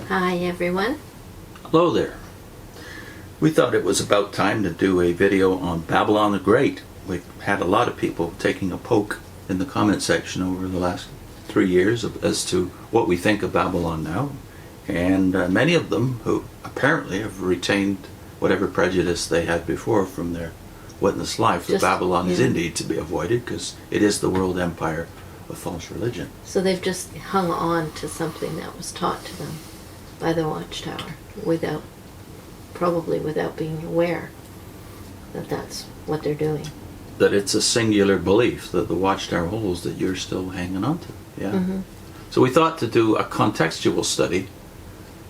Hi everyone. Hello there. We thought it was about time to do a video on Babylon the Great. We've had a lot of people taking a poke in the comment section over the last 3 years as to what we think of Babylon now. And many of them who apparently have retained whatever prejudice they had before from their witness life, that Babylon is indeed to be avoided because it is the world empire of false religion. So they've just hung on to something that was taught to them by the Watchtower probably without being aware that that's what they're doing. That it's a singular belief that the Watchtower holds that you're still hanging on to. Yeah. Mm-hmm. So we thought to do a contextual study,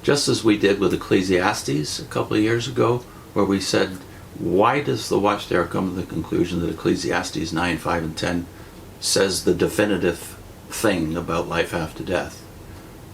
just as we did with Ecclesiastes a couple of years ago, where we said, why does the Watchtower come to the conclusion that Ecclesiastes 9, 5, and 10 says the definitive thing about life after death?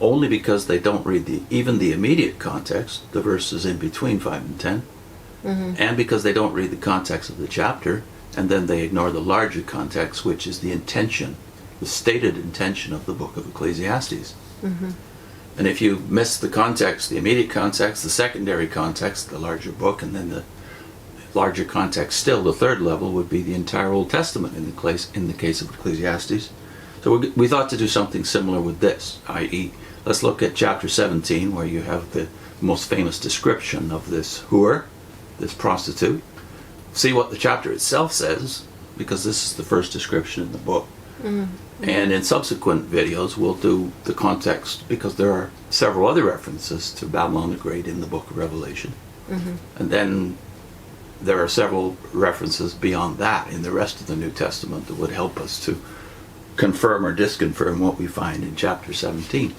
Only because they don't read even the immediate context, the verses in between 5 and 10, and because they don't read the context of the chapter, and then they ignore the larger context, which is the intention, the stated intention of the book of Ecclesiastes. And if you miss the context, the immediate context, the secondary context, the larger book, and then the larger context still, the third level would be the entire Old Testament in the case of Ecclesiastes. So we thought to do something similar with this, i.e., let's look at chapter 17, where you have the most famous description of this whore, this prostitute. See what the chapter itself says, because this is the first description in the book. And in subsequent videos, we'll do the context, because there are several other references to Babylon the Great in the book of Revelation. And then there are several references beyond that in the rest of the New Testament that would help us to confirm or disconfirm what we find in chapter 17.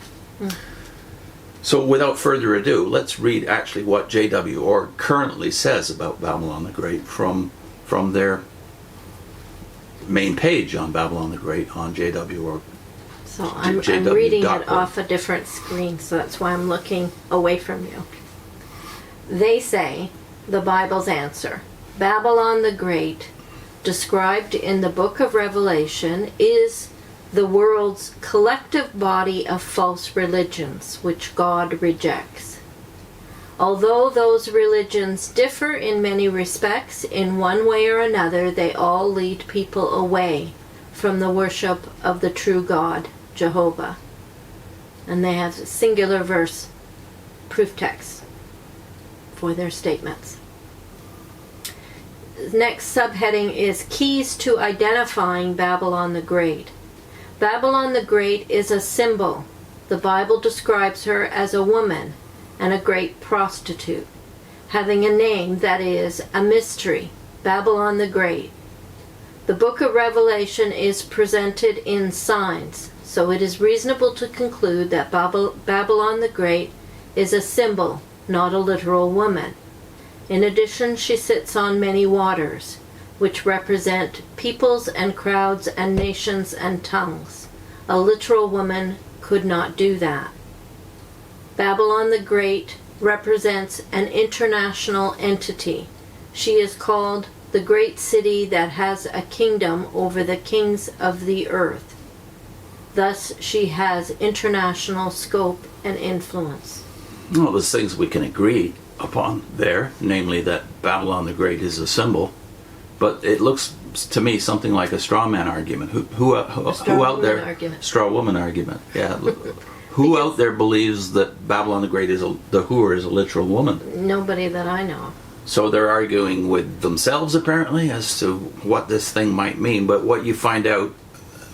So without further ado, let's read actually what J.W. Org currently says about Babylon the Great from their main page on Babylon the Great on J.W. Org. So I'm reading it off a different screen, so that's why I'm looking away from you. They say, the Bible's answer, Babylon the Great, described in the book of Revelation, is the world's collective body of false religions, which God rejects. Although those religions differ in many respects, in one way or another, they all lead people away from the worship of the true God, Jehovah. And they have singular verse proof text for their statements. Next subheading is Keys to Identifying Babylon the Great. Babylon the Great is a symbol. The Bible describes her as a woman and a great prostitute, having a name that is a mystery, Babylon the Great. The book of Revelation is presented in signs, so it is reasonable to conclude that Babylon the Great is a symbol, not a literal woman. In addition, she sits on many waters, which represent peoples and crowds and nations and tongues. A literal woman could not do that. Babylon the Great represents an international entity. She is called the great city that has a kingdom over the kings of the earth. Thus, she has international scope and influence. Well, there's things we can agree upon there, namely that Babylon the Great is a symbol, but it looks to me something like a straw man argument. Who out there? Argument. Straw woman argument. Yeah. Who out there believes that Babylon the Great the whore is a literal woman? Nobody that I know. So they're arguing with themselves apparently as to what this thing might mean. But what you find out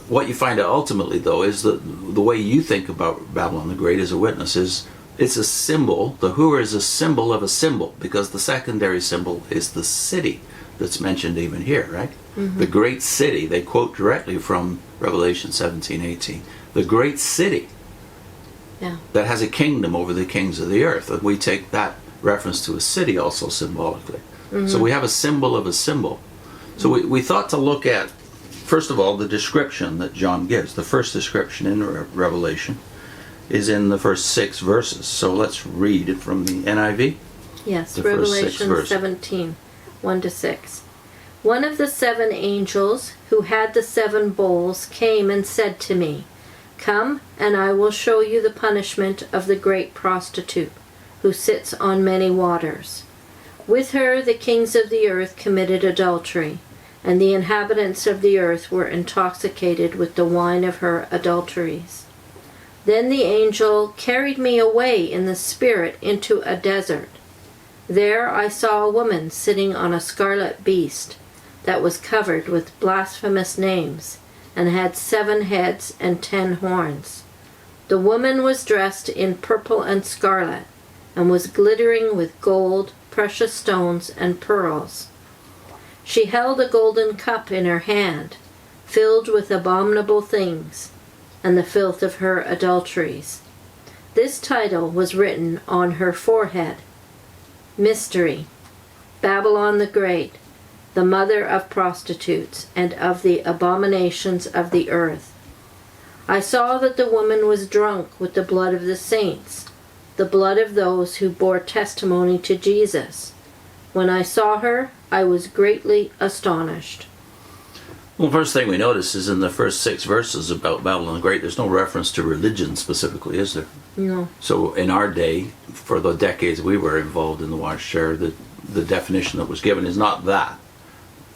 ultimately, though, is that the way you think about Babylon the Great as a witness is it's a symbol. The whore is a symbol of a symbol, because the secondary symbol is the city that's mentioned even here, right? The great city. They quote directly from Revelation 17:18. The great city that has a kingdom over the kings of the earth. And we take that reference to a city also symbolically. So we have a symbol of a symbol. So we thought to look at, first of all, the description that John gives. The first description in Revelation is in the first 6 verses. So let's read it from the NIV. Yes, Revelation 17, 1-6. One of the 7 angels who had the 7 bowls came and said to me, Come, and I will show you the punishment of the great prostitute, who sits on many waters. With her the kings of the earth committed adultery, and the inhabitants of the earth were intoxicated with the wine of her adulteries. Then the angel carried me away in the spirit into a desert. There I saw a woman sitting on a scarlet beast that was covered with blasphemous names, and had 7 heads and 10 horns. The woman was dressed in purple and scarlet, and was glittering with gold, precious stones, and pearls. She held a golden cup in her hand, filled with abominable things, and the filth of her adulteries. This title was written on her forehead: Mystery, Babylon the Great, the mother of prostitutes and of the abominations of the earth. I saw that the woman was drunk with the blood of the saints, the blood of those who bore testimony to Jesus. When I saw her, I was greatly astonished. Well, the first thing we notice is in the first 6 verses about Babylon the Great, there's no reference to religion specifically, is there? No. So in our day, for the decades we were involved in the Watchtower, the definition that was given is not that.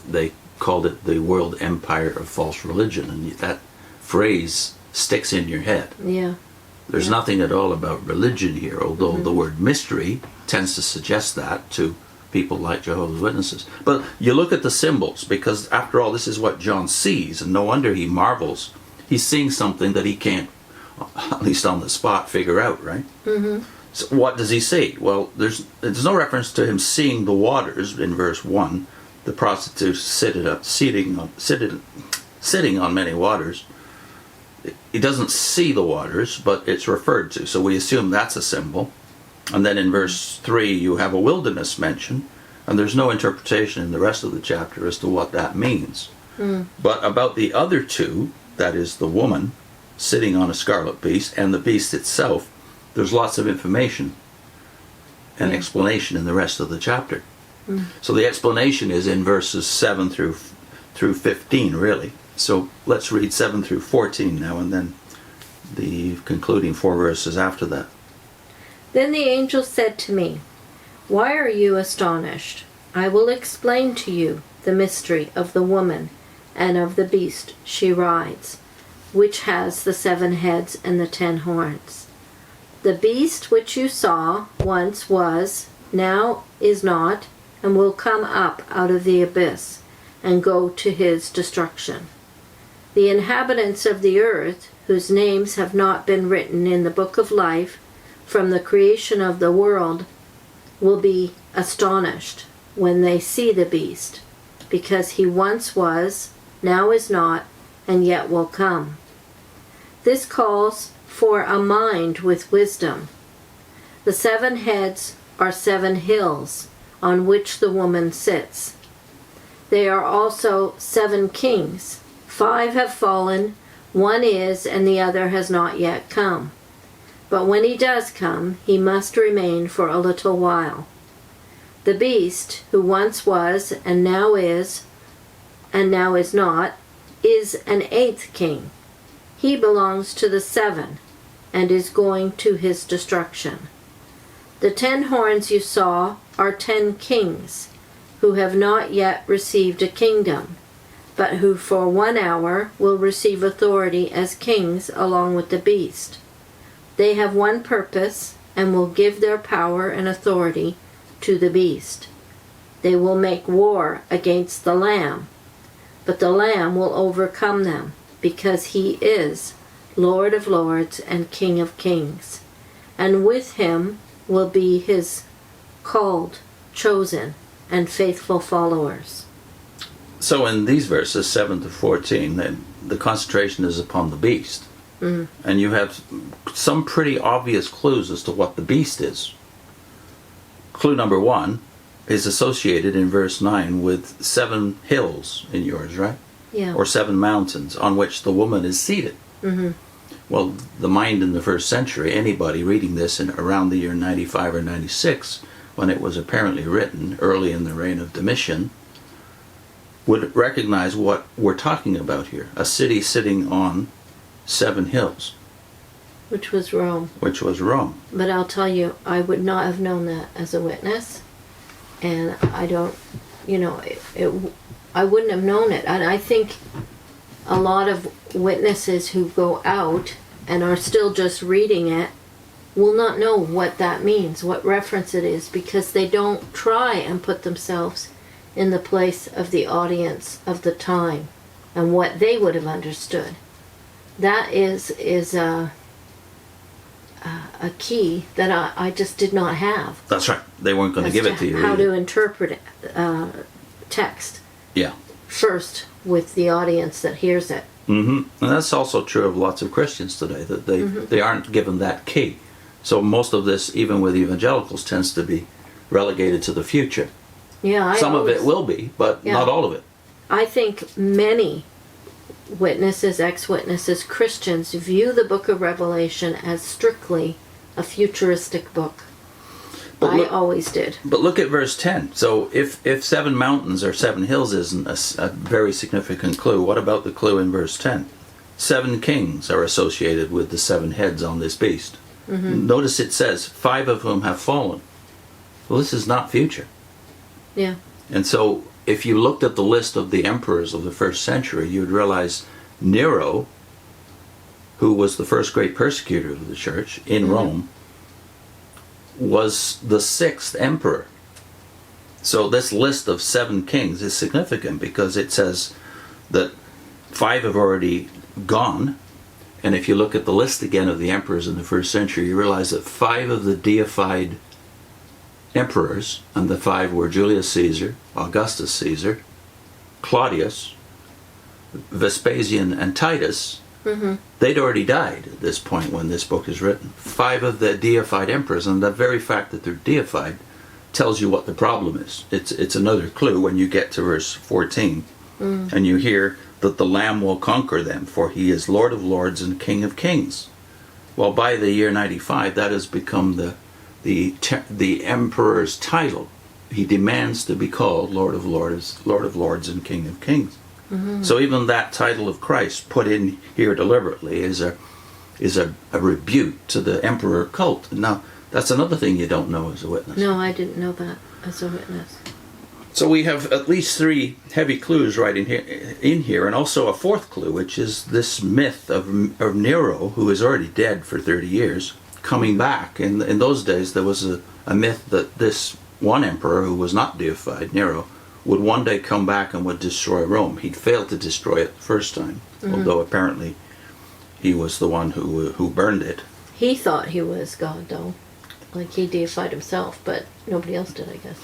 They called it the world empire of false religion, and that phrase sticks in your head. Yeah. There's nothing at all about religion here, although the word mystery tends to suggest that to people like Jehovah's Witnesses. But you look at the symbols, because after all, this is what John sees, and no wonder he marvels. He's seeing something that he can't, at least on the spot, figure out, right? Mm-hmm. So what does he see? Well, there's no reference to him seeing the waters in verse 1. The prostitute sitting on many waters. He doesn't see the waters, but it's referred to, so we assume that's a symbol. And then in verse 3 you have a wilderness mention, and there's no interpretation in the rest of the chapter as to what that means. But about the other two, that is the woman sitting on a scarlet beast and the beast itself, there's lots of information and explanation in the rest of the chapter. So the explanation is in verses 7 through 15, really. So let's read 7 through 14 now, and then the concluding 4 verses after that. Then the angel said to me, Why are you astonished? I will explain to you the mystery of the woman and of the beast she rides, which has the 7 heads and the 10 horns. The beast which you saw once was, now is not, and will come up out of the abyss, and go to his destruction. The inhabitants of the earth, whose names have not been written in the book of life from the creation of the world, will be astonished when they see the beast, because he once was, now is not, and yet will come. This calls for a mind with wisdom. The 7 heads are 7 hills on which the woman sits. They are also 7 kings. 5 have fallen, 1 is, and the other has not yet come. But when he does come, he must remain for a little while. The beast, who once was, and now is not, is an 8th king. He belongs to the 7, and is going to his destruction. The 10 horns you saw are 10 kings, who have not yet received a kingdom, but who for 1 hour will receive authority as kings along with the beast. They have one purpose, and will give their power and authority to the beast. They will make war against the Lamb, but the Lamb will overcome them, because he is Lord of lords and King of kings, and with him will be his called, chosen, and faithful followers. So in these verses 7 to 14, the concentration is upon the beast. And you have some pretty obvious clues as to what the beast is. Clue number 1 is associated in verse 9 with 7 hills in yours, right? Yeah. Or 7 mountains on which the woman is seated. Well, the mind in the first century, anybody reading this in around the year 95 or 96, when it was apparently written early in the reign of Domitian, would recognize what we're talking about here. A city sitting on 7 hills. Which was Rome. which was Rome. But I'll tell you, I would not have known that as a witness. And I don't, I wouldn't have known it. And I think a lot of witnesses who go out and are still just reading it will not know what that means, what reference it is, because they don't try and put themselves in the place of the audience of the time and what they would have understood. That is a key that I just did not have. That's right. They weren't going to give it to you. How either. to interpret text Yeah. first with the audience that hears it. And that's also true of lots of Christians today, that they aren't given that key. So most of this, even with evangelicals, tends to be relegated to the future. Yeah, Some of it will be, but not all of it. I think many witnesses, ex-witnesses, Christians view the book of Revelation as strictly a futuristic book. But I always did. But look at verse 10. So if 7 mountains or 7 hills isn't a very significant clue, what about the clue in verse 10? 7 kings are associated with the 7 heads on this beast. Notice it says 5 of whom have fallen. Well, this is not future. Yeah. And so if you looked at the list of the emperors of the first century, you'd realize Nero, who was the first great persecutor of the church in Rome, was the 6th emperor. So this list of 7 kings is significant because it says that 5 have already gone. And if you look at the list again of the emperors in the first century, you realize that 5 of the deified emperors, and the 5 were Julius Caesar, Augustus Caesar, Claudius, Vespasian, and Titus, they'd already died at this point when this book is written. 5 of the deified emperors, and the very fact that they're deified tells you what the problem is. It's another clue when you get to verse 14, and you hear that the Lamb will conquer them, for he is Lord of lords and King of kings. Well, by the year 95, that has become the emperor's title. He demands to be called Lord of lords and King of kings. So even that title of Christ put in here deliberately is a rebuke to the emperor cult. Now, that's another thing you don't know as a witness. No, I didn't know that as a witness. So we have at least 3 heavy clues right in here, and also a 4th clue, which is this myth of Nero, who is already dead for 30 years, coming back. In those days, there was a myth that this one emperor, who was not deified, Nero, would one day come back and would destroy Rome. He'd failed to destroy it the first time, although apparently he was the one who burned it. He thought he was God, though. Like he deified himself, but nobody else did, I guess.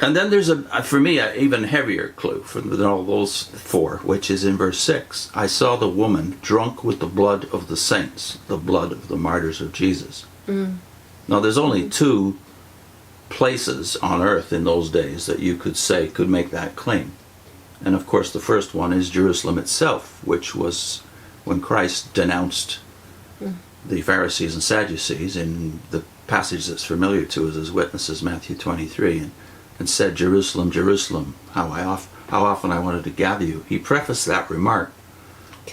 And then there's for me, an even heavier clue than all those 4, which is in verse 6. I saw the woman drunk with the blood of the saints, the blood of the martyrs of Jesus. Now, there's only 2 places on earth in those days that you could make that claim. And of course, the first one is Jerusalem itself, which was when Christ denounced the Pharisees and Sadducees in the passage that's familiar to us as witnesses, Matthew 23, and said, Jerusalem, Jerusalem, how often I wanted to gather you. He prefaced that remark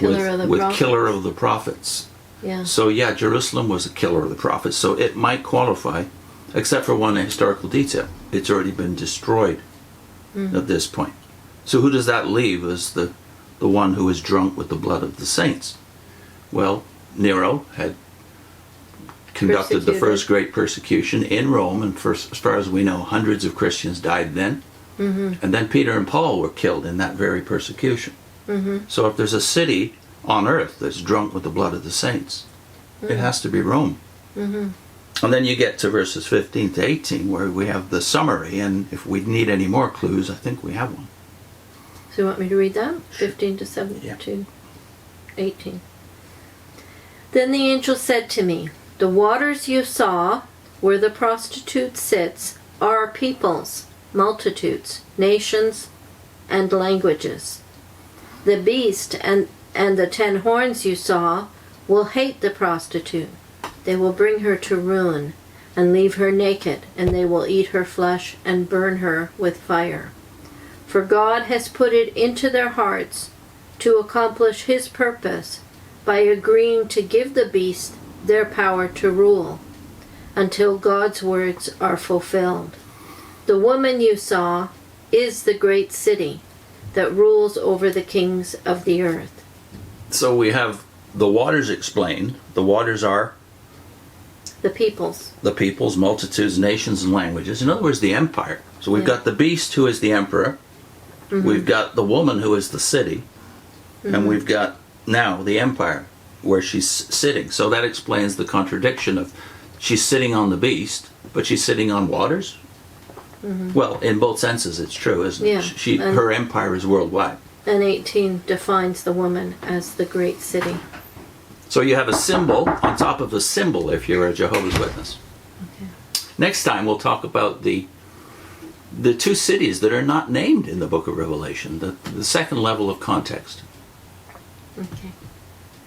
with killer of the prophets. Yeah. So yeah, Jerusalem was a killer of the prophets, so it might qualify, except for one historical detail. It's already been destroyed at this point. So who does that leave as the one who is drunk with the blood of the saints? Well, Nero had conducted the first great persecution in Rome, and as far as we know, hundreds of Christians died then. And then Peter and Paul were killed in that very persecution. So if there's a city on earth that's drunk with the blood of the saints, it has to be Rome. And then you get to verses 15 to 18, where we have the summary, and if we need any more clues, I think we have one. So you want me to read that? 15 to 17 to 18. Then the angel said to me, the waters you saw, where the prostitute sits, are peoples, multitudes, nations, and languages. The beast and the 10 horns you saw will hate the prostitute. They will bring her to ruin and leave her naked, and they will eat her flesh and burn her with fire. For God has put it into their hearts to accomplish his purpose by agreeing to give the beast their power to rule until God's words are fulfilled. The woman you saw is the great city that rules over the kings of the earth. So we have the waters explained. The waters are The peoples. the peoples, multitudes, nations, and languages. In other words, the empire. So we've got the beast, who is the emperor. We've got the woman, who is the city. And we've got now the empire, where she's sitting. So that explains the contradiction of she's sitting on the beast, but she's sitting on waters. Well, in both senses it's true, isn't Yeah, it? and- Her empire is worldwide. And 18 defines the woman as the great city. So you have a symbol on top of a symbol if you're a Jehovah's Witness. Okay. Next time we'll talk about the two cities that are not named in the book of Revelation, the second level of context. Okay.